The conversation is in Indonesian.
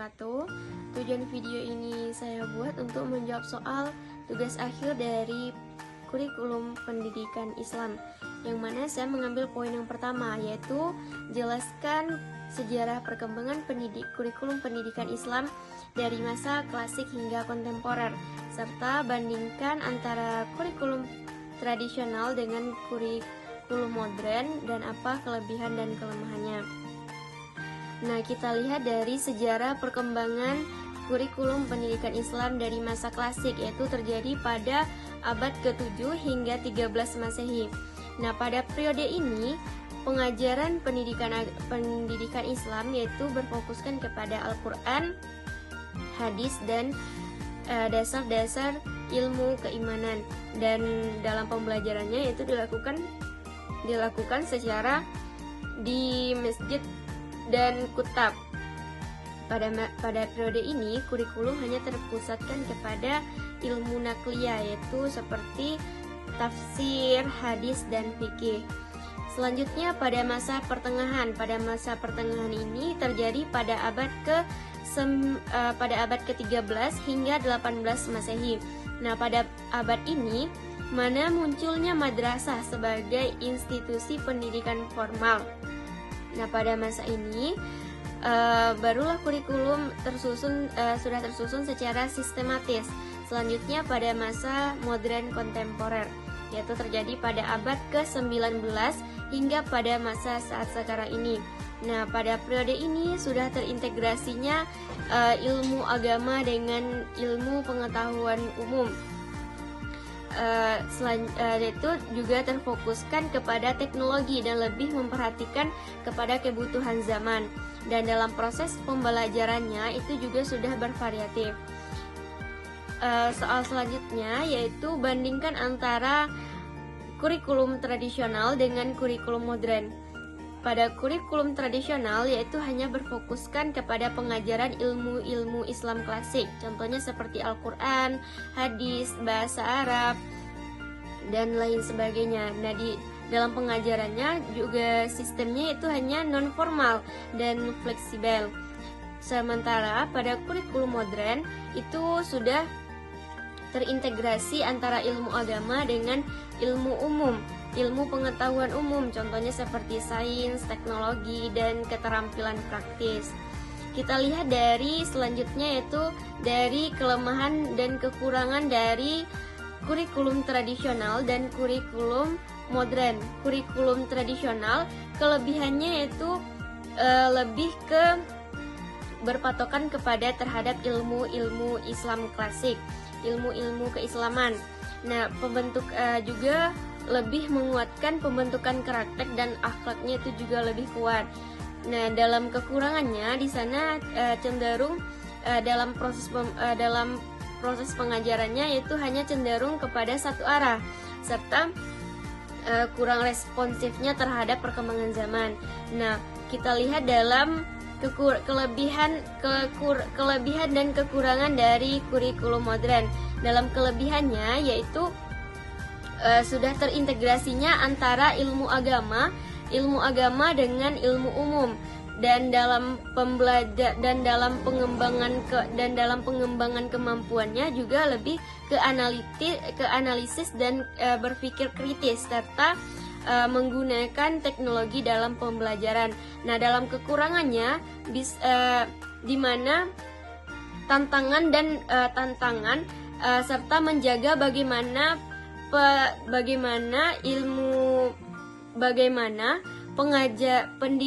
wabarakatuh. Tujuan video ini saya buat untuk menjawab soal tugas akhir dari kurikulum pendidikan Islam, yang mana saya mengambil poin yang pertama, yaitu jelaskan sejarah perkembangan kurikulum pendidikan Islam dari masa klasik hingga kontemporer, serta bandingkan antara kurikulum tradisional dengan kurikulum modern dan apa kelebihan dan kelemahannya. Nah, kita lihat dari sejarah perkembangan kurikulum pendidikan Islam dari masa klasik, yaitu terjadi pada abad ke-7 hingga 13 Masehi. Nah, pada periode ini pengajaran pendidikan Islam yaitu berfokuskan kepada Al-Quran, hadis, dan dasar-dasar ilmu keimanan, dan dalam pembelajarannya itu dilakukan secara di masjid dan kutab. Pada periode ini kurikulum hanya terpusatkan kepada ilmu nakliyah, yaitu seperti tafsir, hadis, dan fikih. Selanjutnya pada masa pertengahan. Pada masa pertengahan ini terjadi pada abad ke-13 hingga 18 Masehi. Nah, pada abad ini mana munculnya madrasah sebagai institusi pendidikan formal. Nah, pada masa ini barulah kurikulum sudah tersusun secara sistematis. Selanjutnya pada masa modern kontemporer, yaitu terjadi pada abad ke-19 hingga pada masa saat sekarang ini. Nah, pada periode ini sudah terintegrasinya ilmu agama dengan ilmu pengetahuan umum. Itu juga terfokuskan kepada teknologi dan lebih memperhatikan kepada kebutuhan zaman, dan dalam proses pembelajarannya itu juga sudah bervariatif. Soal selanjutnya yaitu bandingkan antara kurikulum tradisional dengan kurikulum modern. Pada kurikulum tradisional yaitu hanya berfokuskan kepada pengajaran ilmu-ilmu Islam klasik, contohnya seperti Al-Quran, hadis, bahasa Arab, dan lain sebagainya. Nah, di dalam pengajarannya juga sistemnya itu hanya non-formal dan fleksibel. Sementara pada kurikulum modern itu sudah terintegrasi antara ilmu agama dengan ilmu umum, ilmu pengetahuan umum, contohnya seperti sains, teknologi, dan keterampilan praktis. Kita lihat dari selanjutnya yaitu dari kelemahan dan kekurangan dari kurikulum tradisional dan kurikulum modern. Kurikulum tradisional kelebihannya yaitu lebih ke berpatokan kepada terhadap ilmu-ilmu Islam klasik, ilmu-ilmu keislaman. Nah, juga lebih menguatkan pembentukan karakter dan akhlaknya itu juga lebih kuat. Nah, dalam kekurangannya di sana cenderung dalam proses pengajarannya itu hanya cenderung kepada satu arah, serta kurang responsifnya terhadap perkembangan zaman. Nah, kita lihat dalam kelebihan dan kekurangan dari kurikulum modern. Dalam kelebihannya yaitu sudah terintegrasinya antara ilmu agama dengan ilmu umum, dan dalam pengembangan kemampuannya juga lebih ke analisis dan berpikir kritis, serta menggunakan teknologi dalam pembelajaran. Nah, dalam kekurangannya di mana tantangan serta menjaga bagaimana pendidikan